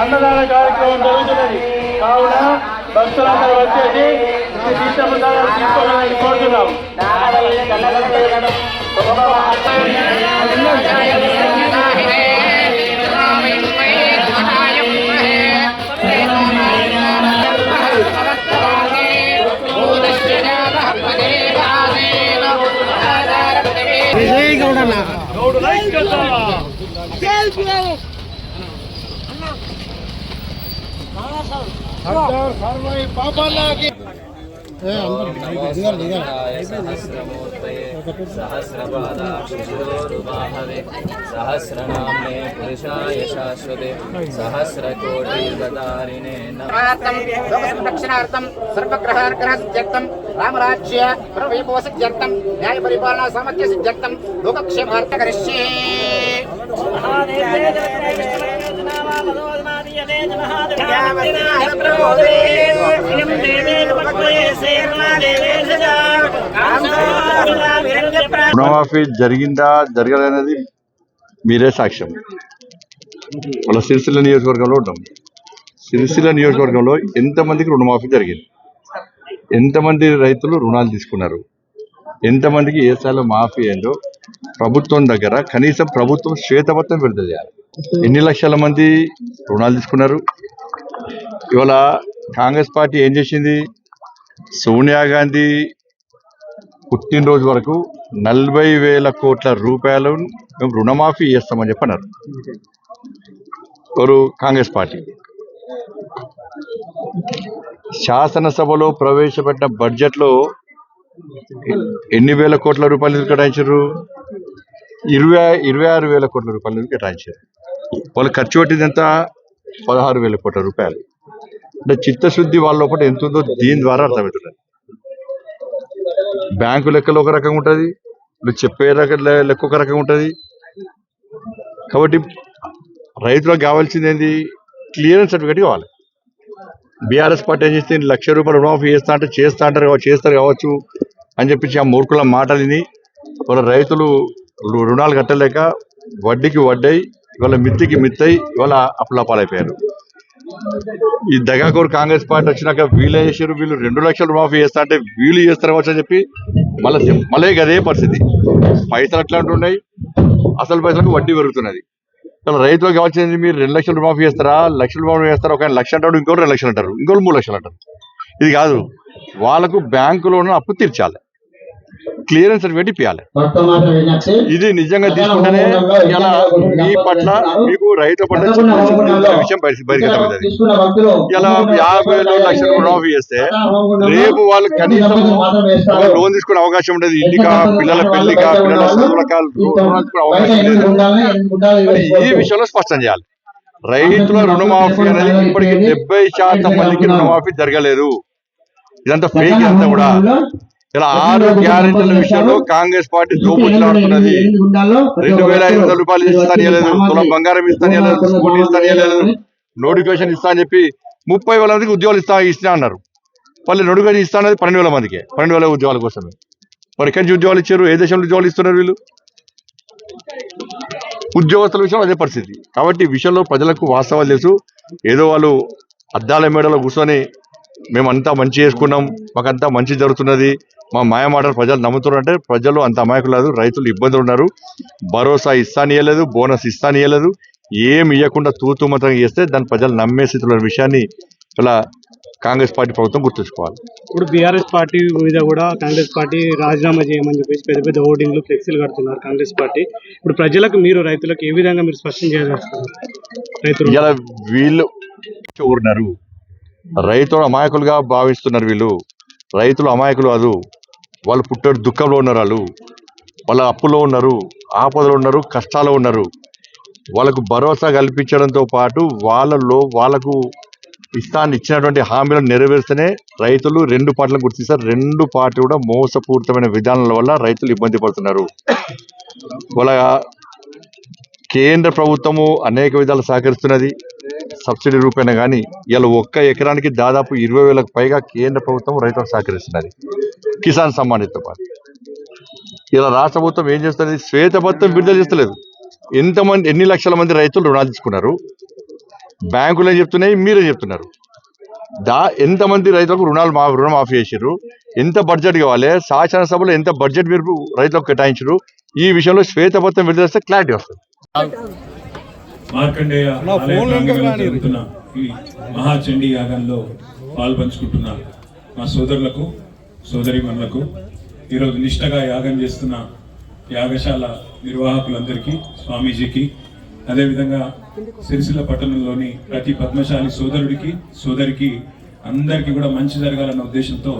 అన్నదాన కార్యక్రమం జరుగుతున్నది. కావున భక్తులందరూ వచ్చేసి తీర్థప్రసాదాలు తీసుకోవాలని కోరుతున్నాం. सहस्रनाम्ने पुरुषाय शाश्वते सहस्रकोटिर्वतारिणे दक्षिणार्थं सर्वग्रहार्ग्रहसिद्ध्यर्थं रामराज्य प्रवैभवसिद्ध्यर्थं न्यायपरिपालना सामर्थ्यसिद्ध्यर्थं लोकक्षेमार्थं करिष्ये। రుణమాఫీ జరిగిందా జరగలేదనేది మీరే సాక్ష్యం. వాళ్ళ సిరిసిల్ల నియోజకవర్గంలో ఉంటాం. సిరిసిల్ల నియోజకవర్గంలో ఎంతమందికి రుణమాఫీ జరిగింది, ఎంతమంది రైతులు రుణాలు తీసుకున్నారు, ఎంతమందికి ఏ స్థాయిలో మాఫీ అయిందో ప్రభుత్వం దగ్గర కనీసం ప్రభుత్వం శ్వేతపత్రం విడుదల చేయాలి. ఎన్ని లక్షల మంది రుణాలు తీసుకున్నారు? ఇవాళ కాంగ్రెస్ పార్టీ ఏం చేసింది? సోనియా గాంధీ పుట్టినరోజు వరకు 40,000 కోట్ల రూపాయలు మేము రుణమాఫీ చేస్తామని చెప్పన్నారు. ఎవరు? కాంగ్రెస్ పార్టీ. శాసనసభలో ప్రవేశపెట్టిన బడ్జెట్లో ఎన్ని వేల కోట్ల రూపాయలు కేటాయించారు? 26,000 కోట్ల రూపాయలు కేటాయించారు. వాళ్ళు ఖర్చు పెట్టింది ఎంత? 16,000 కోట్ల రూపాయలు. అంటే చిత్తశుద్ధి వాళ్ళ లోపల ఎంత ఉందో దీని ద్వారా అర్థమవుతున్నది. బ్యాంకు లెక్కలు ఒక రకంగా ఉంటుంది, నువ్వు చెప్పే లెక్క ఒక రకంగా ఉంటుంది. కాబట్టి రైతులకు కావాల్సింది ఏంది? క్లియరెన్స్ సర్టిఫికేట్ కావాలి. బీఆర్ఎస్ పార్టీ ఏం చేస్తే 1,00,000 రూపాయలు రుణమాఫీ చేస్తారు కావచ్చు అని చెప్పించి ఆ మూర్ఖుల మాటలిని వాళ్ళ రైతులు రుణాలు కట్టలేక వడ్డీకి వడ్డై ఇవాళ మిత్తికి మిత్తై ఇవాళ అప్పులపాలైపోయారు. ఈ దగాకోరు కాంగ్రెస్ పార్టీ వచ్చినాక వీళ్ళు చేసారు, వీళ్ళు 2 లక్షలు రుణమాఫీ చేస్తా అంటే వీళ్ళు చేస్తారు కావచ్చు అని చెప్పి మళ్ళీ అదే పరిస్థితి. పైసలు ఎట్లా ఉంటున్నాయి, అసలు పైసలకు వడ్డీ పెరుగుతున్నది. ఇలా రైతులకు కావాల్సింది మీరు 2 లక్షలు రుణమాఫీ చేస్తారా, 1,00,000 రుణమాఫీ చేస్తారా? ఒక 1,00,000 అంటాడు, ఇంకోటి 2 లక్షలు అంటారు, ఇంకోటి 3 లక్షలు అంటారు. ఇది కాదు, వాళ్ళకు బ్యాంకులోనూ అప్పు తీర్చాలి, క్లియరెన్స్ సర్టిఫికేట్ ఇప్పించాలి. ఇది నిజంగా తీసుకుంటేనే ఇలా మీ పట్ల మీకు రైతు పట్ల విషయం బయటకెళ్తుంది. ఇలా 50,000 లక్షలు రుణమాఫీ చేస్తే రేపు వాళ్ళు కనీసం లోన్ తీసుకునే అవకాశం ఉండేది. ఇంటికా, పిల్లల పెళ్లికా, పిల్లల చదువులకా లోన్ తీసుకునే అవకాశం లేదు. ఈ విషయంలో స్పష్టం చేయాలి. రైతుల రుణమాఫీ అనేది ఇప్పటికి 70% మందికి రుణమాఫీ జరగలేదు. ఇదంతా ఫేక్. ఇదంతా కూడా ఇలా 6 గ్యారెంటీల విషయంలో కాంగ్రెస్ పార్టీ దోపుడుతున్నది. 2,500 రూపాయలు ఇస్తానియలేదు, తులం బంగారం ఇస్తానియలేదు, స్కూటీ ఇస్తానియలేదు, నోటిఫికేషన్ ఇస్తా అని చెప్పి 30,000 మందికి ఉద్యోగాలు ఇస్తా అన్నారు. వాళ్ళు నోటిఫికేషన్ ఇస్తా అనేది 12,000 మందికి, 12,000 ఉద్యోగాల కోసమే. మరి ఎక్కడి నుంచి ఉద్యోగాలు ఇచ్చారు? ఏ దేశంలో ఉద్యోగాలు ఇస్తున్నారు వీళ్ళు? ఉద్యోగస్తుల విషయం అదే పరిస్థితి. కాబట్టి ఈ విషయంలో ప్రజలకు వాస్తవాలు తెలుసు. ఏదో వాళ్ళు అద్దాల మేడలో కూర్చొని మేమంతా మంచి చేసుకున్నాం, మాకంతా మంచి జరుగుతున్నది, మా మాయమాటలు ప్రజలు నమ్ముతున్నారు అంటే ప్రజలు అంత అమాయకులు లేదు. రైతులు ఇబ్బందులు ఉన్నారు. భరోసా ఇస్తానియలేదు, బోనస్ ఇస్తానియలేదు, ఏమి ఇవ్వకుండా తూతుమంతంగా చేస్తే దాన్ని ప్రజలు నమ్మే స్థితిలో విషయాన్ని ఇలా కాంగ్రెస్ పార్టీ ప్రభుత్వం గుర్తుంచుకోవాలి. ఇప్పుడు బీఆర్ఎస్ పార్టీ మీద కూడా కాంగ్రెస్ పార్టీ రాజీనామా చేయమని చెప్పేసి పెద్ద పెద్ద హోర్డింగ్లు, ఫ్లెక్సీలు కడుతున్నారు కాంగ్రెస్ పార్టీ. ఇప్పుడు ప్రజలకు మీరు రైతులకు ఏ విధంగా మీరు స్పష్టం చేయాల్సింది? రైతులు ఇలా వీళ్ళు ఊరినారు, రైతులు అమాయకులుగా భావిస్తున్నారు. వీళ్ళు రైతులు అమాయకులు కాదు, వాళ్ళు పుట్టారు దుఃఖంలో ఉన్నారు, వాళ్ళ అప్పులో ఉన్నారు, ఆపదలో ఉన్నారు, కష్టాల్లో ఉన్నారు. వాళ్ళకు భరోసా కల్పించడంతో పాటు వాళ్ళకు ఇచ్చినటువంటి హామీలను నెరవేర్స్తేనే రైతులు 2 పార్టీలను గుర్తిస్తారు. 2 పార్టీ కూడా మోసపూరితమైన విధానాల వల్ల రైతులు ఇబ్బంది పడుతున్నారు. వాళ్ళ కేంద్ర ప్రభుత్వము అనేక విధాలు సహకరిస్తున్నది, సబ్సిడీ రూపేణ. కానీ ఇలా 1 ఎకరానికి దాదాపు 20,000కు పైగా కేంద్ర ప్రభుత్వం రైతులకు సహకరిస్తున్నది, కిసాన్ సమ్మాన్తో పాటు. ఇలా రాష్ట్ర ప్రభుత్వం ఏం చేస్తుంది? శ్వేతపత్రం విడుదల చేస్తలేదు. ఎన్ని లక్షల మంది రైతులు రుణాలు తీసుకున్నారు, బ్యాంకులు ఏం చెప్తున్నాయి, మీరే చెప్తున్నారు. ఎంతమంది రైతులకు రుణమాఫీ చేసారు, ఎంత బడ్జెట్ కావాలి, శాసనసభలో ఎంత బడ్జెట్ మీరు రైతులకు కేటాయించారు, ఈ విషయంలో శ్వేతపత్రం విడుదల క్లారిటీ వస్తుంది. మార్కండేయ ఆలయ ప్రాంగణంలో జరుగుతున్న ఈ మహాచండీ యాగంలో పాల్పంచుకుంటున్న మా సోదరులకు సోదరీమణులకు, ఈరోజు నిష్టగా యాగం చేస్తున్న యాగశాల నిర్వాహకులందరికీ, స్వామీజీకి, అదేవిధంగా సిరిసిల్ల పట్టణంలోని ప్రతి పద్మశాలి సోదరుడికి సోదరికి అందరికీ కూడా మంచి జరగాలన్న ఉద్దేశంతో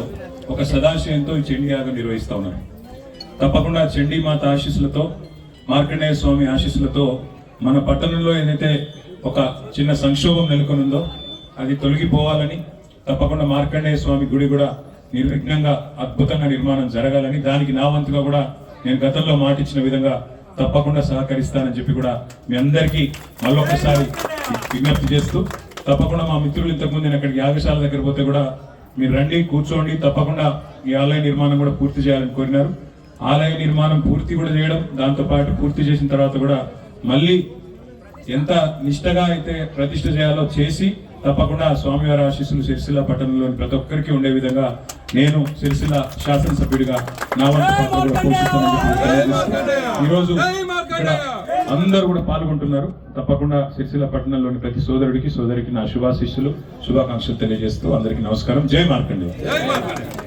ఒక సదాశయంతో ఈ చండీ యాగం నిర్వహిస్తా ఉన్నారు. తప్పకుండా చండీమాత ఆశీస్సులతో, మార్కండేయ స్వామి ఆశీస్సులతో మన పట్టణంలో ఏదైతే ఒక చిన్న సంక్షోభం నెలకొనుందో అది తొలగిపోవాలని, తప్పకుండా మార్కండేయ స్వామి గుడి కూడా నిర్విఘ్నంగా అద్భుతంగా నిర్మాణం జరగాలని, దానికి నా వంతుగా కూడా నేను గతంలో మాటిచ్చిన విధంగా తప్పకుండా సహకరిస్తానని చెప్పి కూడా మీ అందరికీ మళ్ళొకసారి విజ్ఞప్తి చేస్తూ, తప్పకుండా మా మిత్రులు ఇంతకుముందు నేను అక్కడికి యాగశాల దగ్గర పోతే కూడా మీరు రండి, కూర్చోండి, తప్పకుండా ఈ ఆలయ నిర్మాణం కూడా పూర్తి చేయాలని కోరినారు. ఆలయ నిర్మాణం పూర్తి కూడా చేయడం, దాంతోపాటు పూర్తి చేసిన తర్వాత కూడా మళ్ళీ ఎంత నిష్టగా అయితే ప్రతిష్ఠ చేయాలో చేసి, తప్పకుండా స్వామివారి ఆశీస్సులు సిరిసిల్ల పట్టణంలోని ప్రతి ఒక్కరికి ఉండే విధంగా నేను సిరిసిల్ల శాసనసభ్యుడిగా నా వంతు పాత్ర కూడా పోషిస్తానని ఈరోజు ఇక్కడ అందరూ కూడా పాల్గొంటున్నారు. తప్పకుండా సిరిసిల్ల పట్టణంలోని ప్రతి సోదరుడికి సోదరికి నా శుభాకాంక్షలు తెలియజేస్తూ అందరికీ నమస్కారం. జై మార్కండేయ.